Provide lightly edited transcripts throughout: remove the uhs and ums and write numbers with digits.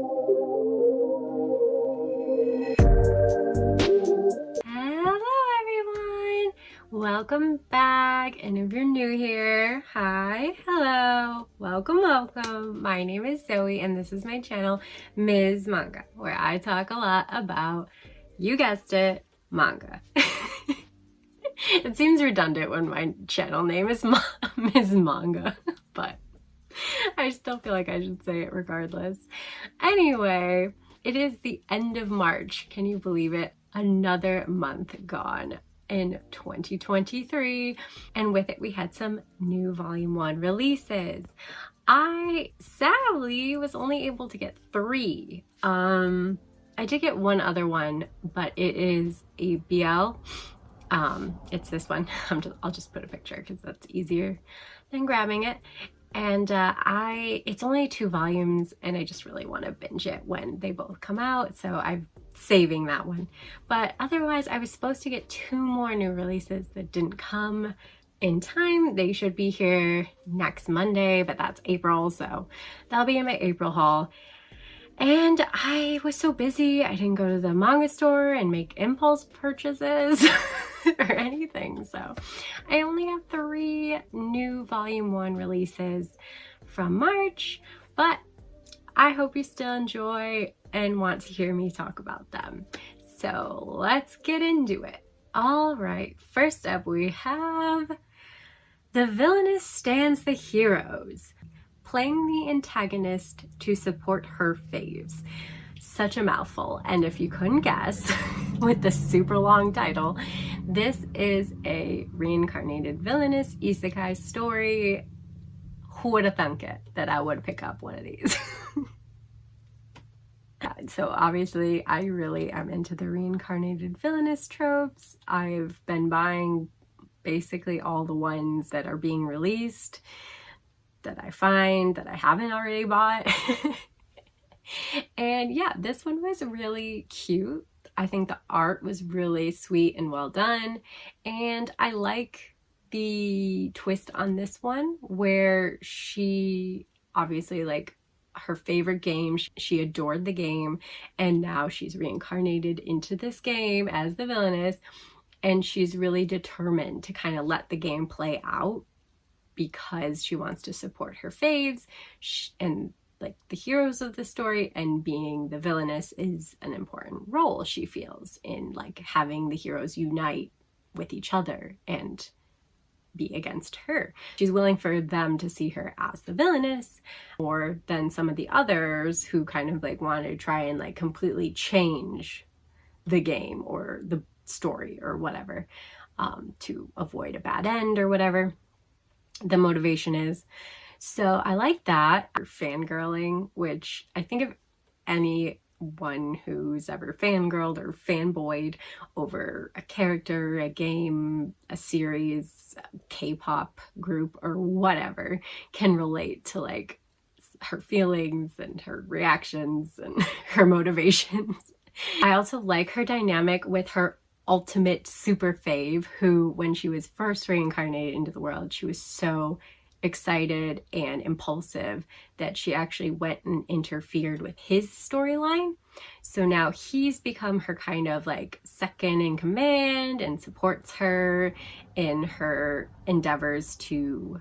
everyone! Welcome back, and if you're new here, hi, hello, welcome. My name is Zoe, and this is my channel, Ms. Manga, where I talk a lot about, you guessed it, manga. It seems redundant when my channel name is Ms. Manga, but I still feel like I should say it regardless. Anyway, it is the end of March. Can you believe it? Another month gone in 2023. And with it, we had some new Volume 1 releases. I sadly was only able to get 3. I did get one other one, but it is a BL. It's this one. I'll just put a picture because that's easier than grabbing it. And it's only 2 volumes, and I just really want to binge it when they both come out, so I'm saving that one. But otherwise, I was supposed to get 2 more new releases that didn't come in time. They should be here next Monday, but that's April, so that'll be in my April haul. And I was so busy, I didn't go to the manga store and make impulse purchases or anything. So I only have 3 new Volume 1 releases from March, but I hope you still enjoy and want to hear me talk about them. So let's get into it. All right, first up we have The Villainess Stands the Heroes, playing the antagonist to support her faves. Such a mouthful, and if you couldn't guess with the super long title, this is a reincarnated villainous isekai story. Who would have thunk it that I would pick up one of these? So obviously I really am into the reincarnated villainous tropes. I've been buying basically all the ones that are being released that I find that I haven't already bought. And yeah, this one was really cute. I think the art was really sweet and well done, and I like the twist on this one where she obviously, like, her favorite game, she adored the game, and now she's reincarnated into this game as the villainess, and she's really determined to kind of let the game play out because she wants to support her faves and like the heroes of the story, and being the villainess is an important role she feels in like having the heroes unite with each other and be against her. She's willing for them to see her as the villainess more than some of the others who kind of like want to try and like completely change the game or the story or whatever, to avoid a bad end or whatever the motivation is. So I like that. Fangirling, which I think of anyone who's ever fangirled or fanboyed over a character, a game, a series, a K-pop group, or whatever, can relate to like her feelings and her reactions and her motivations. I also like her dynamic with her ultimate super fave, who when she was first reincarnated into the world, she was so excited and impulsive that she actually went and interfered with his storyline. So now he's become her kind of like second in command and supports her in her endeavors to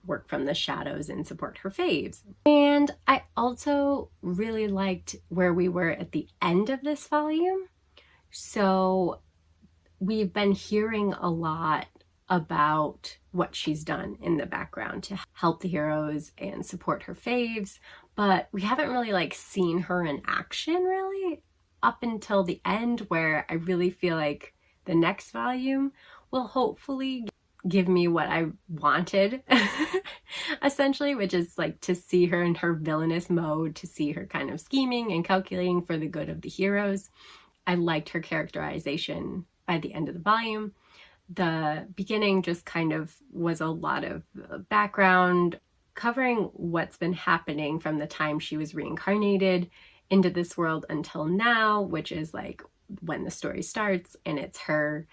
work from the shadows and support her faves. And I also really liked where we were at the end of this volume. So we've been hearing a lot about what she's done in the background to help the heroes and support her faves, but we haven't really like seen her in action really up until the end, where I really feel like the next volume will hopefully give me what I wanted essentially, which is like to see her in her villainous mode, to see her kind of scheming and calculating for the good of the heroes. I liked her characterization by the end of the volume. The beginning just kind of was a lot of background covering what's been happening from the time she was reincarnated into this world until now, which is like when the story starts, and it's her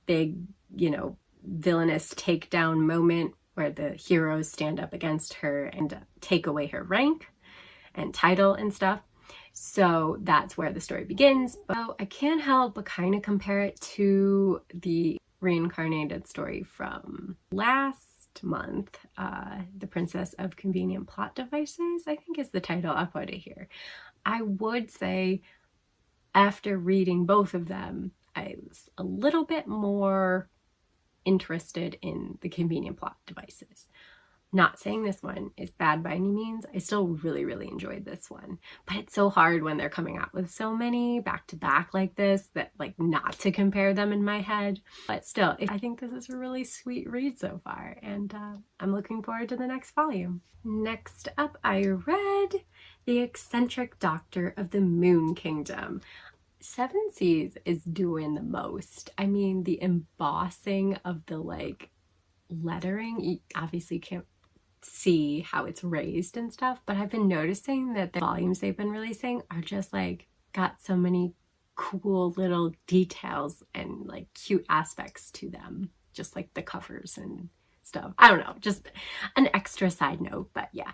big, villainous takedown moment where the heroes stand up against her and take away her rank and title and stuff. So that's where the story begins. So I can't help but kind of compare it to the reincarnated story from last month, The Princess of Convenient Plot Devices, I think is the title. I'll put it here. I would say after reading both of them, I was a little bit more interested in the Convenient Plot Devices. Not saying this one is bad by any means. I still really enjoyed this one. But it's so hard when they're coming out with so many back to back like this that like not to compare them in my head. But still, I think this is a really sweet read so far, and I'm looking forward to the next volume. Next up, I read The Eccentric Doctor of the Moon Kingdom. Seven Seas is doing the most. I mean, the embossing of the like lettering, you obviously can't see how it's raised and stuff, but I've been noticing that the volumes they've been releasing are just like got so many cool little details and like cute aspects to them, just like the covers and stuff. I don't know, just an extra side note. But yeah,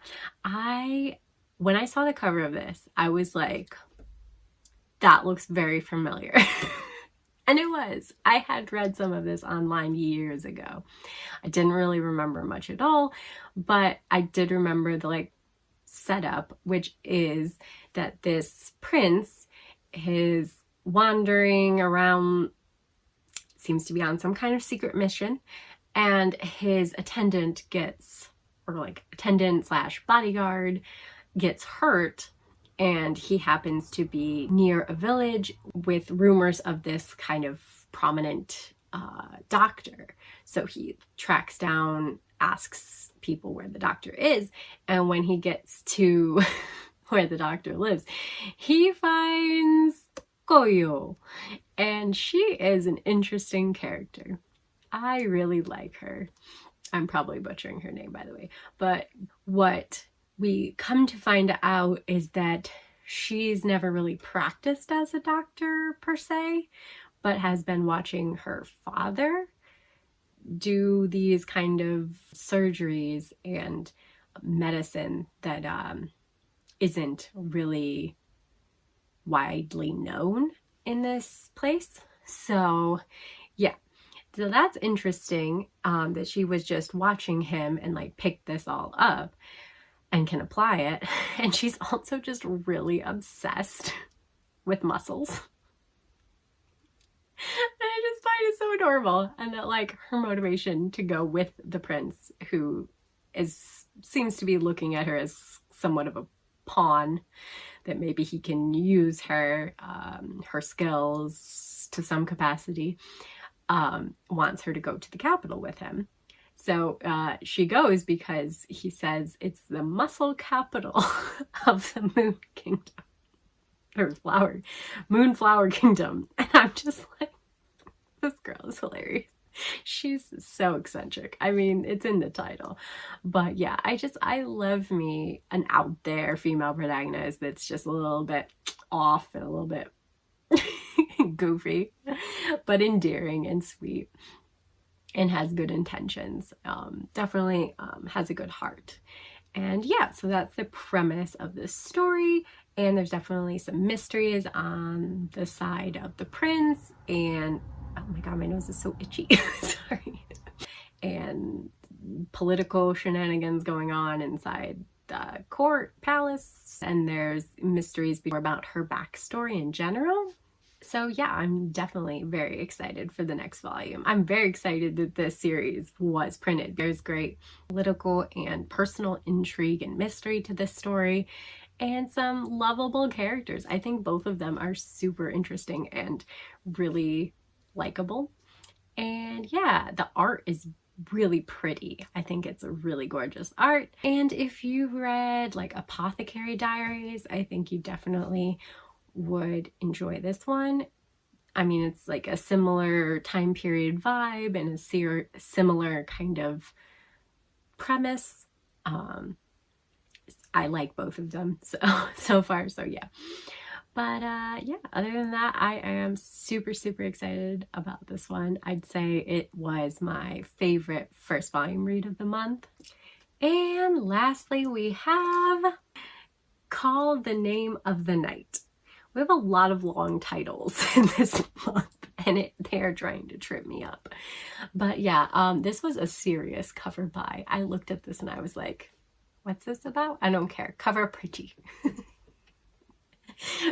when I saw the cover of this, I was like, that looks very familiar. And it was. I had read some of this online years ago. I didn't really remember much at all, but I did remember the like setup, which is that this prince is wandering around, seems to be on some kind of secret mission, and his attendant slash bodyguard gets hurt. And he happens to be near a village with rumors of this kind of prominent doctor. So he tracks down, asks people where the doctor is, and when he gets to where the doctor lives, he finds Koyo. And she is an interesting character. I really like her. I'm probably butchering her name, by the way. But what we come to find out is that she's never really practiced as a doctor per se, but has been watching her father do these kind of surgeries and medicine that isn't really widely known in this place. So yeah, so that's interesting, that she was just watching him and like picked this all up and can apply it. And she's also just really obsessed with muscles. And I just find it so adorable. And that like her motivation to go with the prince, who seems to be looking at her as somewhat of a pawn, that maybe he can use her skills to some capacity, wants her to go to the capital with him. So she goes because he says it's the muscle capital of the Moon Kingdom, or Moonflower Kingdom. And I'm just like, this girl is hilarious. She's so eccentric. I mean, it's in the title. But yeah, I love me an out there female protagonist that's just a little bit off and a little bit goofy, but endearing and sweet. And has good intentions, definitely has a good heart. And yeah, so that's the premise of this story. And there's definitely some mysteries on the side of the prince. And oh my god, my nose is so itchy. Sorry. And political shenanigans going on inside the court palace. And there's mysteries about her backstory in general. So yeah, I'm definitely very excited for the next volume. I'm very excited that this series was printed. There's great political and personal intrigue and mystery to this story, and some lovable characters. I think both of them are super interesting and really likable. And yeah, the art is really pretty. I think it's a really gorgeous art. And if you read like Apothecary Diaries, I think you definitely would enjoy this one. I mean, it's like a similar time period vibe and a similar kind of premise. I like both of them so far, so yeah. But yeah, other than that, I am super excited about this one. I'd say it was my favorite first volume read of the month. And lastly, we have called The Name of the Night. We have a lot of long titles in this month, and they're trying to trip me up. But yeah, this was a serious cover buy. I looked at this and I was like, what's this about? I don't care. Cover pretty.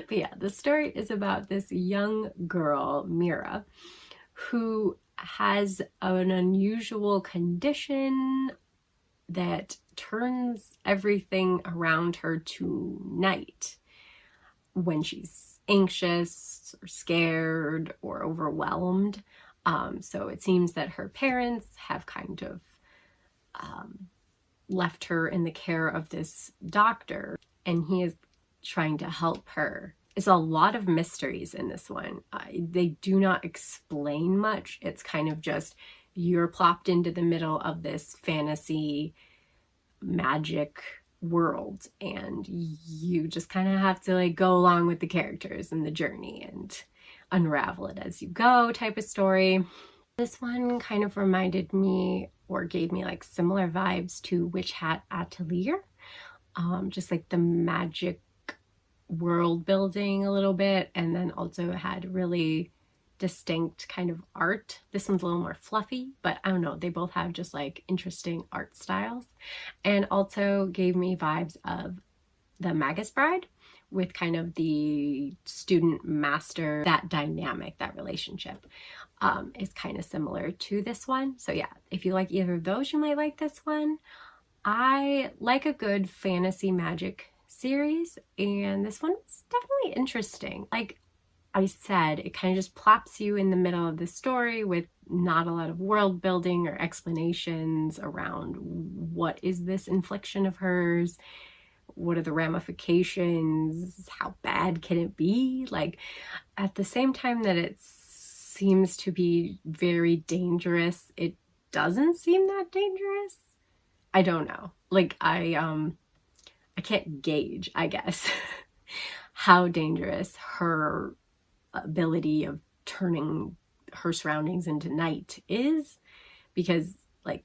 But yeah, the story is about this young girl, Mira, who has an unusual condition that turns everything around her to night when she's anxious or scared or overwhelmed. So it seems that her parents have kind of left her in the care of this doctor, and he is trying to help her. It's a lot of mysteries in this one. They do not explain much. It's kind of just you're plopped into the middle of this fantasy magic world, and you just kind of have to like go along with the characters and the journey and unravel it as you go type of story. This one kind of reminded me or gave me like similar vibes to Witch Hat Atelier. Just like the magic world building a little bit, and then also had really distinct kind of art. This one's a little more fluffy, but I don't know, they both have just like interesting art styles, and also gave me vibes of the Magus Bride with kind of the student master. That dynamic, that relationship is kind of similar to this one. So yeah, if you like either of those, you might like this one. I like a good fantasy magic series, and this one is definitely interesting. Like I said, it kind of just plops you in the middle of the story with not a lot of world building or explanations around what is this infliction of hers, what are the ramifications, how bad can it be. Like at the same time that it seems to be very dangerous, it doesn't seem that dangerous. I don't know. Like I can't gauge, I guess, how dangerous her ability of turning her surroundings into night is, because like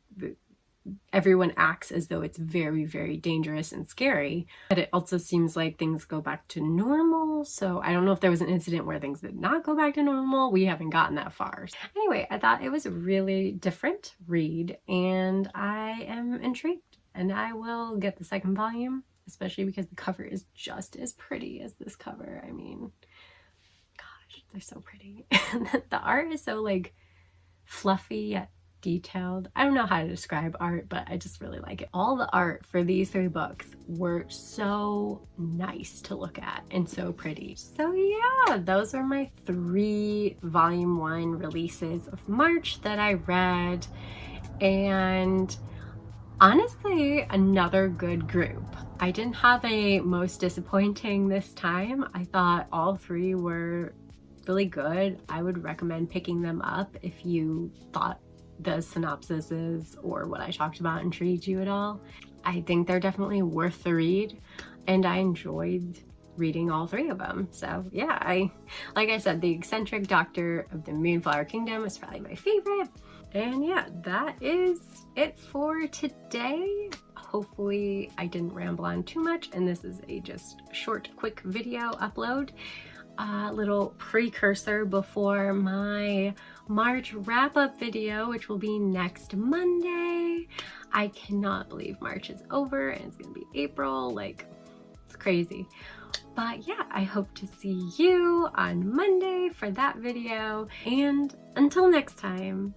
everyone acts as though it's very, very dangerous and scary, but it also seems like things go back to normal. So I don't know if there was an incident where things did not go back to normal. We haven't gotten that far. Anyway, I thought it was a really different read, and I am intrigued, and I will get the second volume, especially because the cover is just as pretty as this cover. I mean, gosh, they're so pretty. The art is so like fluffy yet detailed. I don't know how to describe art, but I just really like it. All the art for these 3 books were so nice to look at and so pretty. So yeah, those are my 3 volume 1 releases of March that I read, and honestly, another good group. I didn't have a most disappointing this time. I thought all 3 were really good. I would recommend picking them up if you thought the synopsises or what I talked about intrigued you at all. I think they're definitely worth the read, and I enjoyed reading all 3 of them. So yeah, like I said, the Eccentric Doctor of the Moonflower Kingdom is probably my favorite. And yeah, that is it for today. Hopefully I didn't ramble on too much, and this is a just short, quick video upload. A little precursor before my March wrap-up video, which will be next Monday. I cannot believe March is over and it's gonna be April. Like, it's crazy. But yeah, I hope to see you on Monday for that video. And until next time,